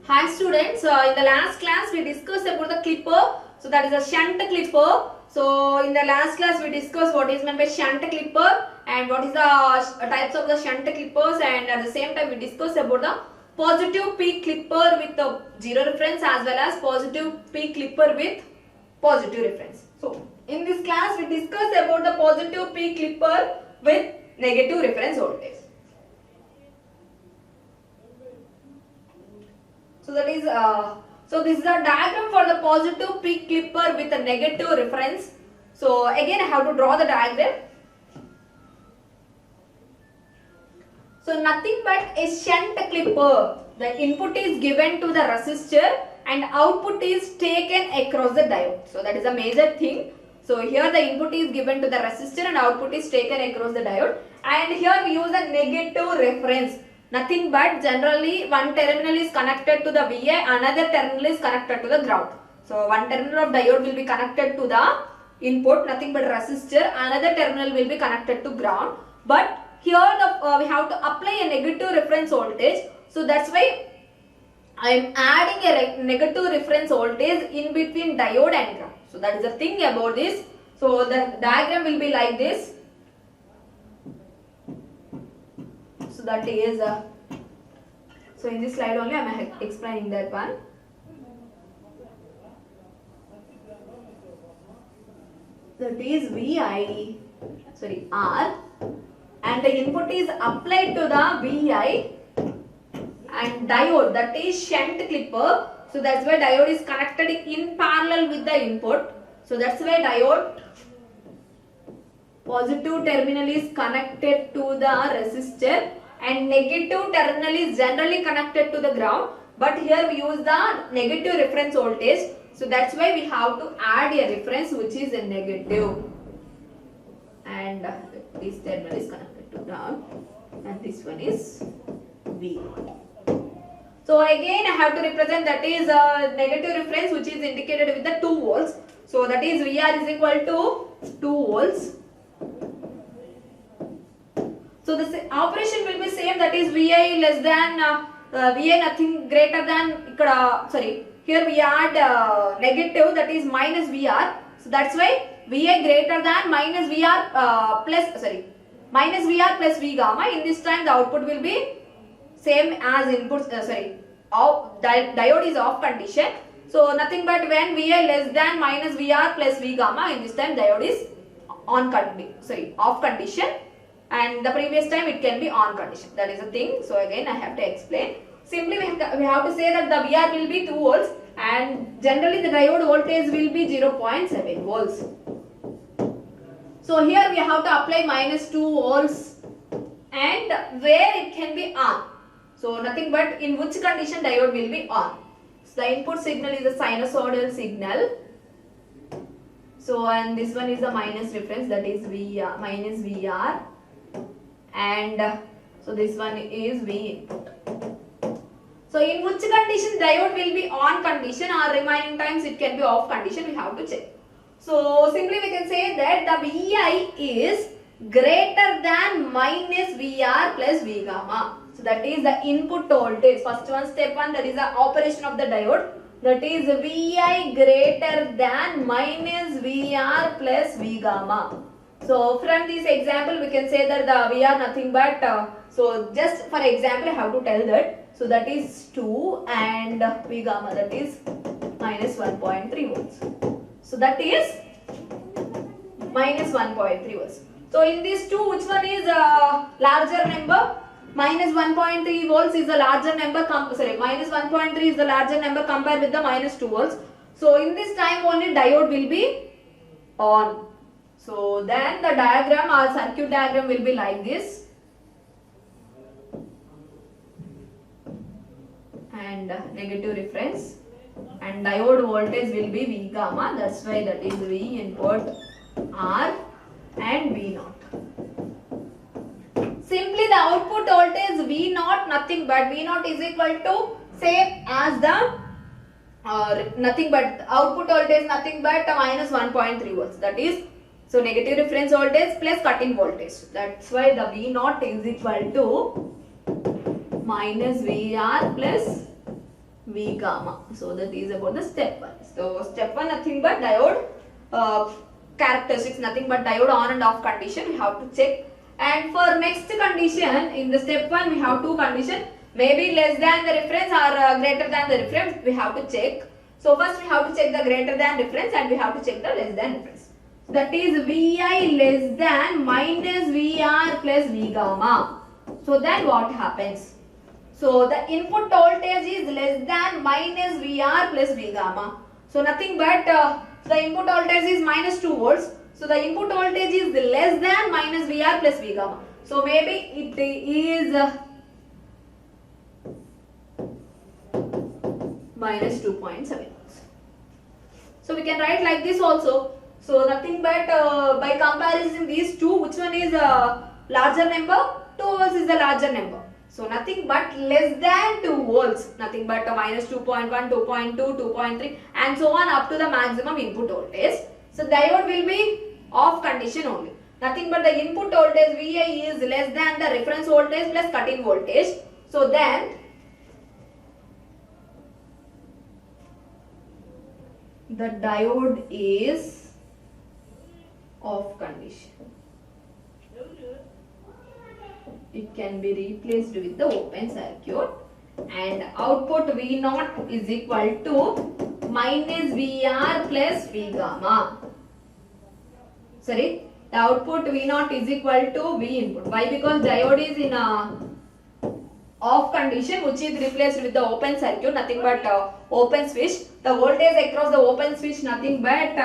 Hi students, in the last class we discussed about the clipper. So that is a shunt clipper. So in the last class we discussed what is meant by shunt clipper and what is the types of the shunt clippers, and at the same time we discussed about the positive peak clipper with the zero reference as well as positive peak clipper with positive reference. So in this class we discussed about the positive peak clipper with negative reference voltage. So that is this is a diagram for the positive peak clipper with a negative reference. So again I have to draw the diagram. So nothing but a shunt clipper. The input is given to the resistor and output is taken across the diode. So that is a major thing. So here the input is given to the resistor and output is taken across the diode, and here we use a negative reference. Nothing but generally one terminal is connected to the VA, another terminal is connected to the ground. So one terminal of diode will be connected to the input, nothing but resistor, another terminal will be connected to ground. But here we have to apply a negative reference voltage. So that's why I am adding a negative reference voltage in between diode and ground. So that is the thing about this. So the diagram will be like this. So that is so in this slide only I am explaining that one. That is R, and the input is applied to the VI, and diode, that is shunt clipper. So that's why diode is connected in parallel with the input. So that's why diode positive terminal is connected to the resistor and negative terminal is generally connected to the ground, but here we use the negative reference voltage. So that's why we have to add a reference which is a negative, and this terminal is connected to ground and this one is V. So again I have to represent, that is a negative reference which is indicated with the 2 volts. So that is VR is equal to 2 volts. So the operation will be same, that is VI less than VI nothing greater than here we add negative, that is minus VR. So that's why VI greater than minus VR minus VR plus V gamma. In this time the output will be same as input diode is off condition. So nothing but when VI less than minus VR plus V gamma, in this time diode is off condition, and the previous time it can be on condition. That is a thing. So again I have to explain. Simply we have to say that the VR will be 2 volts and generally the diode voltage will be 0.7 volts. So here we have to apply minus 2 volts and where it can be on. So nothing but in which condition diode will be on. So the input signal is a sinusoidal signal. So and this one is the minus reference, that is minus VR, and so this one is V input. So in which condition diode will be on condition or remaining times it can be off condition, we have to check. So simply we can say that the VI is greater than minus VR plus V gamma. So that is the input voltage. First one, step 1, that is the operation of the diode. That is VI greater than minus VR plus V gamma. So from this example we can say that the VR nothing but, so just for example I have to tell that. So that is 2 and V gamma, that is minus 1.3 volts. So that is minus 1.3 volts. So in these two, which one is larger number? Minus 1.3 volts is the larger number, minus 1.3 is the larger number compared with the minus 2 volts. So in this time only diode will be on. So then the diagram or circuit diagram will be like this. And negative reference, and diode voltage will be V gamma, that's why that is V input R and V naught. Simply the output voltage V naught, nothing but V naught is equal to same as the nothing but output voltage, nothing but minus 1.3 volts, that is so negative reference voltage plus cut-in voltage. That's why the V naught is equal to minus VR plus V gamma. So that is about the step 1. So step 1 nothing but diode characteristics, nothing but diode on and off condition we have to check. And for next condition, in the step 1 we have two conditions, maybe less than the reference or greater than the reference we have to check. So first we have to check the greater than reference and we have to check the less than reference. That is Vi less than minus Vr plus V gamma. So then what happens? So the input voltage is less than minus Vr plus V gamma. So nothing but the input voltage is minus 2 volts. So the input voltage is less than minus Vr plus V gamma. So maybe it is minus 2.7. So we can write like this also. So nothing but by comparison these two, which one is a larger number? 2 volts is the larger number. So nothing but less than 2 volts, nothing but minus 2.1, 2.2, 2.3 and so on up to the maximum input voltage. So diode will be off condition only. Nothing but the input voltage Vi is less than the reference voltage plus cut-in voltage. So then the diode is off condition. It can be replaced with the open circuit and output V0 is equal to minus Vr plus V gamma. Sorry, the output V0 is equal to V input. Why? Because diode is in a off condition which is replaced with the open circuit, nothing but open switch. The voltage across the open switch nothing but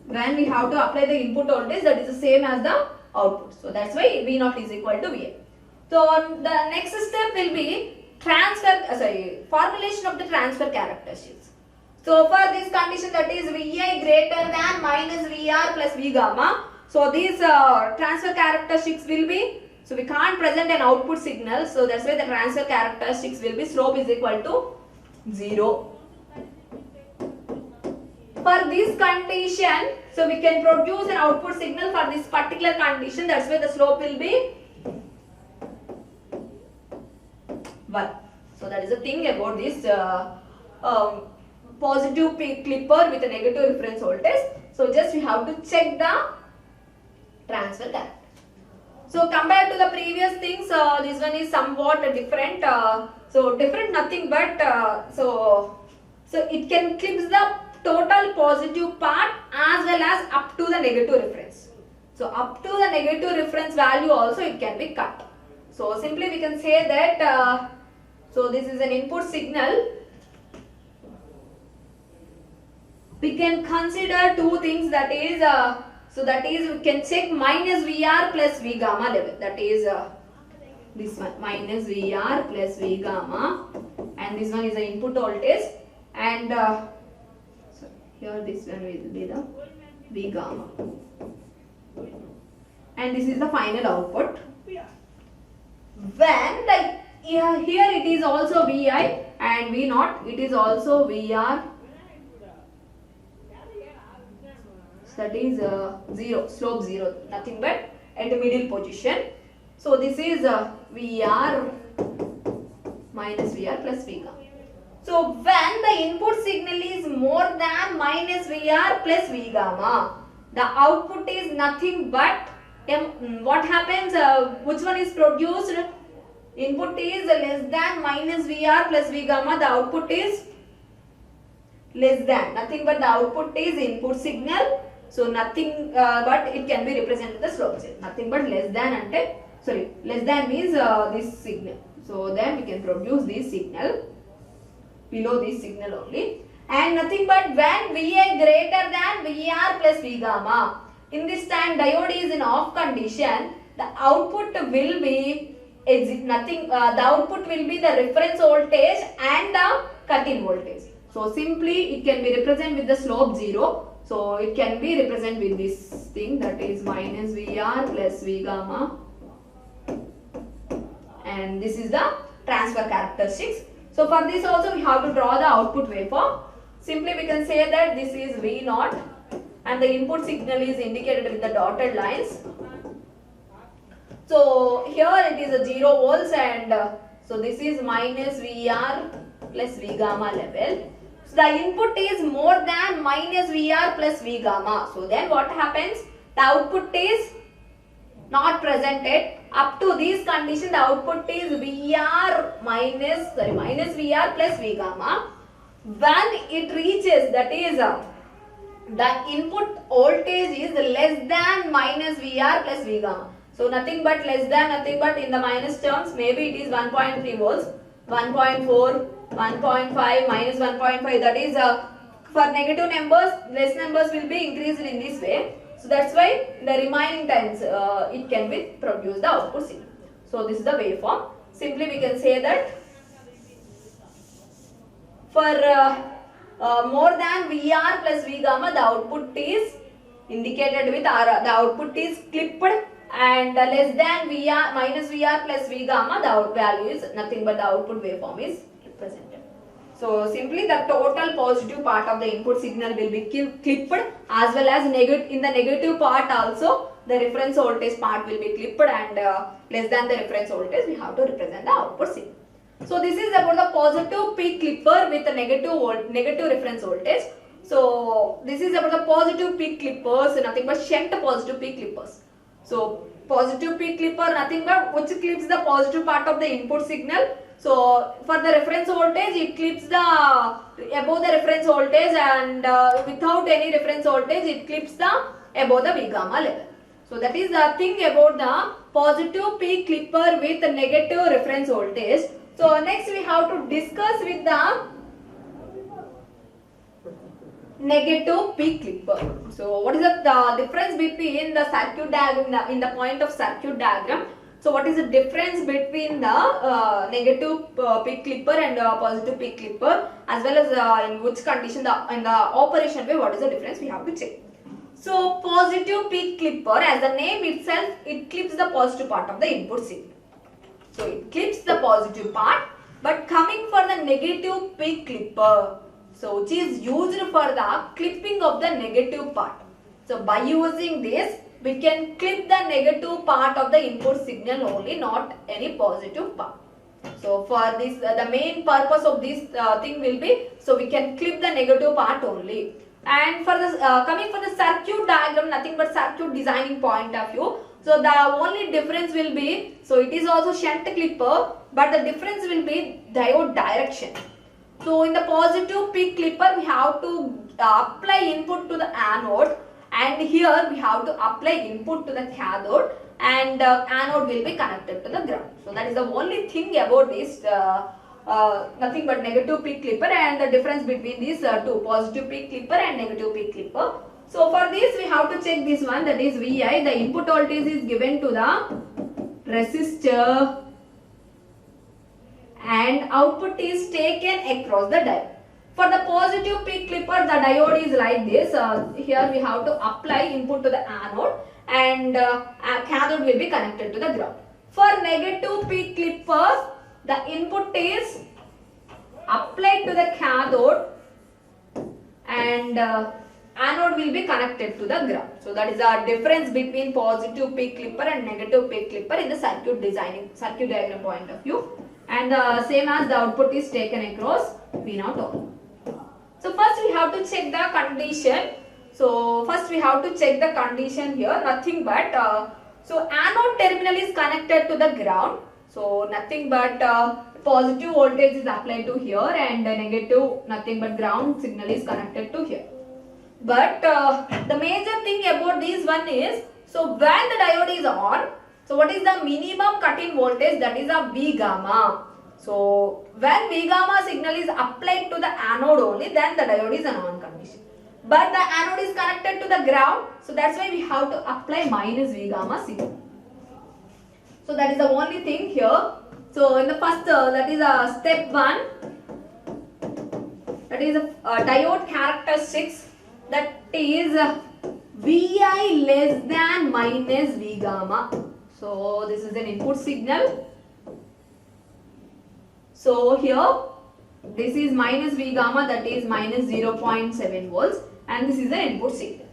when we have to apply the input voltage, that is the same as the output. So that's why V0 is equal to Va. So the next step will be formulation of the transfer characteristics. So for this condition, that is Vi greater than minus Vr plus V gamma. So these transfer characteristics will be, so we can't present an output signal, so that's why the transfer characteristics will be slope is equal to 0. For this condition, so we can produce an output signal for this particular condition, that's why the slope will be 1. So that is the thing about this positive peak clipper with a negative reference voltage. So just we have to check the transfer character. So compared to the previous things, this one is somewhat different. So different nothing but so it can clips the total positive part as well as up to the negative reference. So up to the negative reference value also it can be cut. So simply we can say that so this is an input signal. We can consider two things, that is so that is we can check minus Vr plus V gamma level, that is this one minus Vr plus V gamma, and this one is the input voltage, and here this one will be the V gamma, and this is the final output. When the here it is also Vi and V0, it is also Vr, so that is 0, slope 0, nothing but at the middle position. So this is Vr minus Vr plus V gamma. So when the input signal is more than minus Vr plus V gamma, the output is nothing but what happens, which one is produced? Input is less than minus Vr plus V gamma, the output is less than, nothing but the output is input signal. So nothing but it can be represented the slope 0, nothing but less than ante, sorry, less than means this signal. So then we can produce this signal below this signal only, and nothing but when Va greater than Vr plus V gamma, in this time diode is in off condition, the output will be nothing, the output will be the reference voltage and the cut-in voltage. So simply it can be represented with the slope 0. So it can be represented with this thing, that is minus Vr plus V gamma, and this is the transfer characteristics. So for this also we have to draw the output waveform. Simply we can say that this is V0 and the input signal is indicated with the dotted lines. So here it is a 0 volts, and so this is minus Vr plus V gamma level. So the input is more than minus VR plus V gamma. So then what happens? The output is not presented. Up to this condition, the output is VR minus VR plus V gamma. When it reaches, that is the input voltage is less than minus VR plus V gamma. So nothing but less than, nothing but in the minus terms, maybe it is 1.3 volts, 1.4, 1.5, minus 1.5. That is for negative numbers, less numbers will be increased in this way. So that's why the remaining times it can be produced the output signal. So this is the waveform. Simply we can say that for more than VR plus V gamma, the output is indicated with R. The output is clipped, and less than VR minus VR plus V gamma, the out value is nothing but the output waveform is represented. So simply the total positive part of the input signal will be clipped, as well as in the negative part also the reference voltage part will be clipped, and less than the reference voltage we have to represent the output signal. So this is about the positive peak clipper with a negative reference voltage. So this is about the positive peak clippers, nothing but shunt positive peak clippers. So positive peak clipper, nothing but which clips the positive part of the input signal. So for the reference voltage, it clips the above the reference voltage, and without any reference voltage, it clips the above the V gamma level. So that is the thing about the positive peak clipper with the negative reference voltage. So next we have to discuss with the negative peak clipper. So what is the difference between the circuit diagram in the point of circuit diagram? So what is the difference between the negative peak clipper and positive peak clipper, as well as in which condition in the operation way, what is the difference we have to check. So positive peak clipper, as the name itself, it clips the positive part of the input signal. So it clips the positive part, but coming for the negative peak clipper, so which is used for the clipping of the negative part. So by using this, we can clip the negative part of the input signal only, not any positive part. So for this, the main purpose of this thing will be, so we can clip the negative part only. And for the coming for the circuit diagram, nothing but circuit designing point of view. So the only difference will be, so it is also shunt clipper, but the difference will be diode direction. So in the positive peak clipper, we have to apply input to the anode, and here we have to apply input to the cathode, and anode will be connected to the ground. So that is the only thing about this, nothing but negative peak clipper, and the difference between these two, positive peak clipper and negative peak clipper. So for this we have to check this one, that is Vi. The input voltage is given to the resistor, and output is taken across the diode. For the positive peak clipper, the diode is like this. Here we have to apply input to the anode, and cathode will be connected to the ground. For negative peak clipper, the input is applied to the cathode, and anode will be connected to the ground. So that is the difference between positive peak clipper and negative peak clipper in the circuit diagram point of view. And same as the output is taken across V0 only. So first we have to check the condition. So first we have to check the condition here, nothing but so anode terminal is connected to the ground. So nothing but positive voltage is applied to here, and negative, nothing but ground signal is connected to here. But the major thing about this one is, so when the diode is on, so what is the minimum cut-in voltage? That is a V gamma. So when V gamma signal is applied to the anode only, then the diode is an on condition. But the anode is connected to the ground, so that's why we have to apply minus V gamma signal. So that is the only thing here. So in the first, that is step 1, that is diode characteristics, that is Vi less than minus V gamma. So this is an input signal. So here this is minus V gamma, that is minus 0.7 volts, and this is an input signal.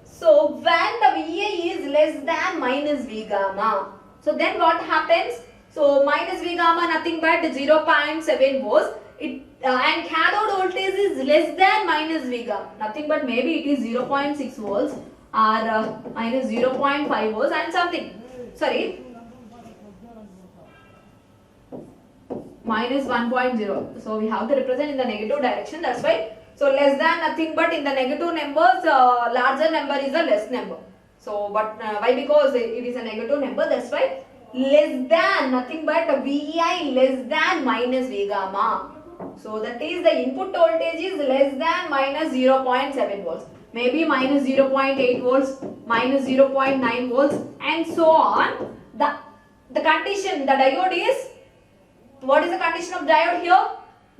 So when the Va is less than minus V gamma, so then what happens? So minus V gamma, nothing but 0.7 volts. and cathode voltage is less than minus V gamma, nothing but maybe it is 0.6 volts or minus 0.5 volts and something, sorry, minus 1.0. So we have to represent in the negative direction, that's why. So less than nothing but in the negative numbers, larger number is a less number. So but why? Because it is a negative number, that's why less than nothing but Vi less than minus V gamma. So that is the input voltage is less than minus 0.7 volts. Maybe minus 0.8 volts, minus 0.9 volts and so on. The condition, the diode is, what is the condition of diode here?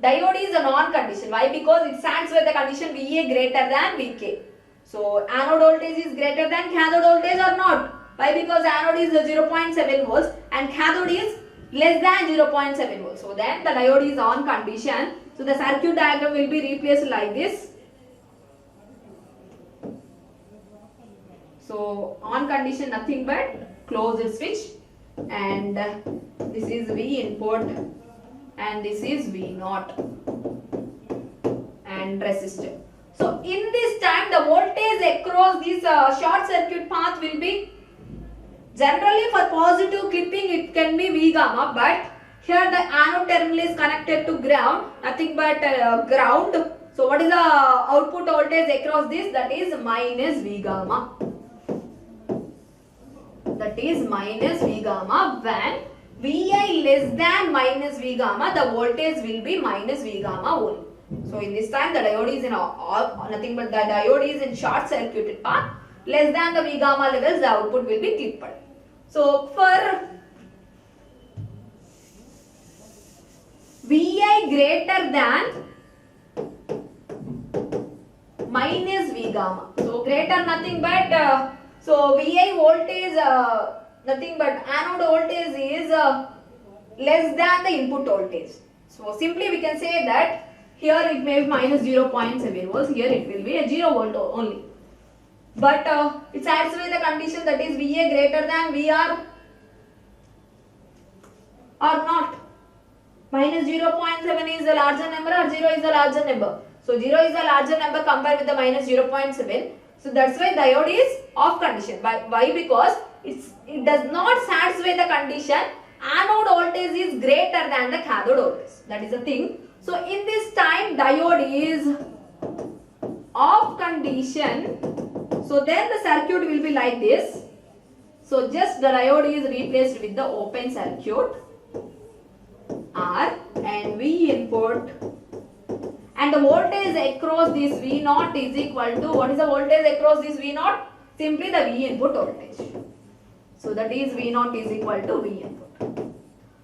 Diode is a non-condition. Why? Because it stands with the condition Va greater than Vk. So anode voltage is greater than cathode voltage or not? Why? Because anode is 0.7 volts and cathode is less than 0.7 volts. So then the diode is on condition. So the circuit diagram will be replaced like this. So on condition nothing but closed switch, and this is V input and this is V naught and resistor. So in this time the voltage across this short circuit path will be, generally for positive clipping it can be V gamma, but here the anode terminal is connected to ground, nothing but ground. So what is the output voltage across this? That is minus V gamma. That is minus V gamma. When Vi less than minus V gamma, the voltage will be minus V gamma only. So in this time the diode is in nothing but the diode is in short circuited path. Less than the V gamma levels, the output will be clipped. So for Vi greater than minus V gamma. So greater nothing but so Vi voltage nothing but anode voltage is less than the input voltage. So simply we can say that here it may be minus 0.7 volts, here it will be a 0 volt only. But it satisfies the condition, that is Va greater than Vr or not. Minus 0.7 is a larger number or 0 is a larger number. So 0 is a larger number compared with the minus 0.7. So that's why diode is off condition. Why? Because it does not satisfy the condition anode voltage is greater than the cathode voltage. That is the thing. So in this time diode is off condition. So then the circuit will be like this. So just the diode is replaced with the open circuit R and V input, and the voltage across this V naught is equal to, what is the voltage across this V naught? Simply the V input voltage. So that is V naught is equal to V input.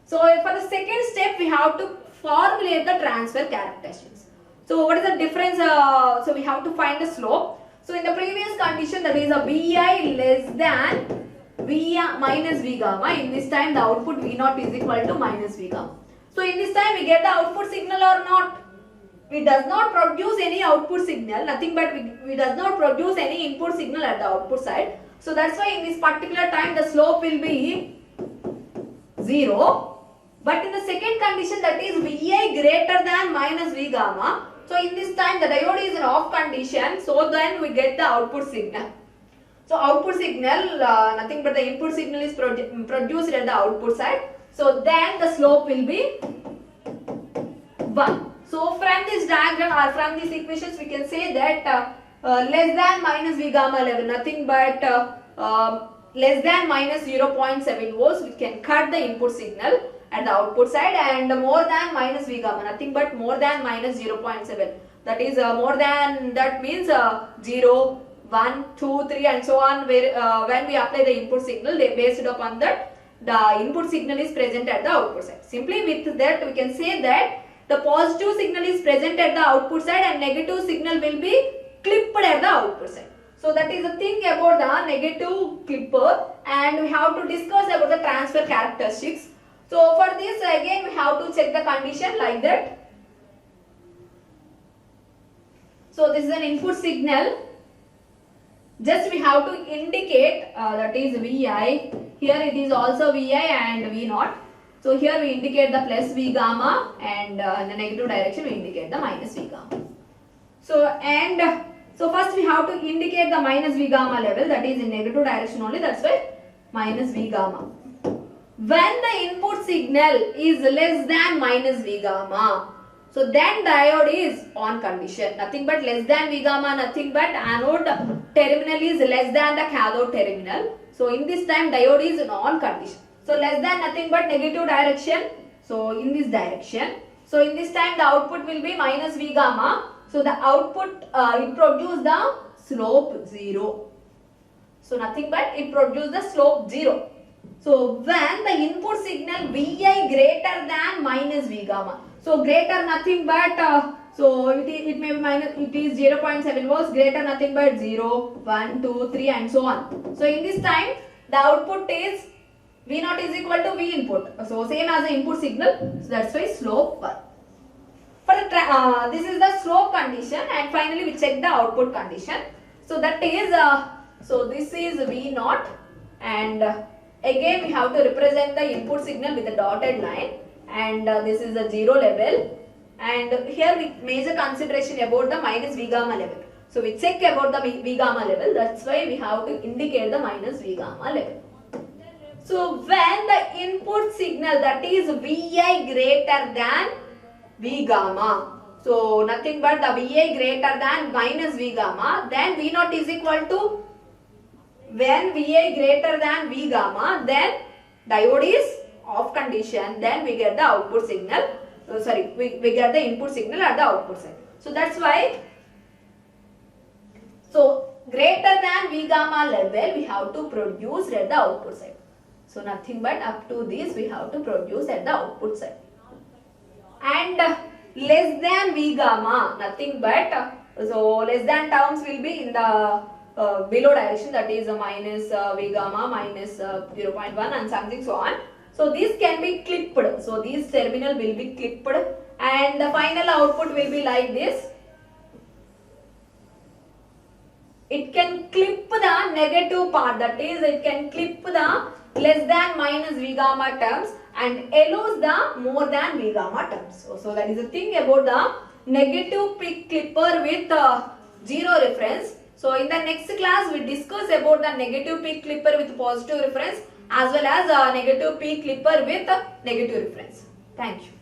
So for the second step we have to formulate the transfer characteristics. So what is the difference? So we have to find the slope. So in the previous condition, that is a Vi less than V minus V gamma. In this time the output V naught is equal to minus V gamma. So in this time we get the output signal or not? We does not produce any output signal, nothing but we does not produce any input signal at the output side. So that's why in this particular time the slope will be 0. But in the second condition, that is Vi greater than minus V gamma. So in this time the diode is in off condition. So then we get the output signal. So output signal, nothing but the input signal is produced at the output side. So then the slope will be 1. So from this diagram or from these equations we can say that less than minus V gamma level, nothing but less than minus 0.7 volts, we can cut the input signal at the output side, and more than minus V gamma, nothing but more than minus 0.7. That is more than, that means 0, 1, 2, 3 and so on, where when we apply the input signal, they based upon that the input signal is present at the output side. Simply with that we can say that the positive signal is present at the output side and negative signal will be clipped at the output side. So that is the thing about the negative clipper, and we have to discuss about the transfer characteristics. So for this again we have to check the condition like that. So this is an input signal. Just we have to indicate that is Vi. Here it is also Vi and V naught. So here we indicate the plus V gamma, and in the negative direction we indicate the minus V gamma. So first we have to indicate the minus V gamma level, that is in negative direction only, that's why minus V gamma. When the input signal is less than minus V gamma, so then diode is on condition. Nothing but less than V gamma, nothing but anode terminal is less than the cathode terminal. So in this time diode is on condition. So less than nothing but negative direction. So in this direction. So in this time the output will be minus V gamma. So the output it produces the slope 0. So nothing but it produces the slope 0. So when the input signal Vi greater than minus V gamma. So greater nothing but so it may be minus, it is 0.7 volts, greater nothing but 0, 1, 2, 3 and so on. So in this time the output is V0 is equal to V input. So same as the input signal. So that's why slope 1. For the this is the slope condition, and finally we check the output condition. So that is so this is V0, and again we have to represent the input signal with a dotted line, and this is the 0 level, and here we major consideration about the minus V gamma level. So we check about the V gamma level, that's why we have to indicate the minus V gamma level. So when the input signal, that is Vi greater than V gamma, so nothing but the Vi greater than minus V gamma, then V0 is equal to, when Vi greater than V gamma, then diode is off condition, then we get the output signal, we get the input signal at the output side. So that's why, so greater than V gamma level we have to produce at the output side. So nothing but up to this we have to produce at the output side. And less than V gamma, nothing but, so less than terms will be in the below direction, that is minus V gamma, minus 0.1 and something so on. So this can be clipped, so these terminal will be clipped, and the final output will be like this. It can clip the negative part, that is it can clip the less than minus V gamma terms and allows the more than V gamma terms. So that is the thing about the negative peak clipper with 0 reference. So in the next class we discuss about the negative peak clipper with positive reference as well as negative peak clipper with negative reference. Thank you.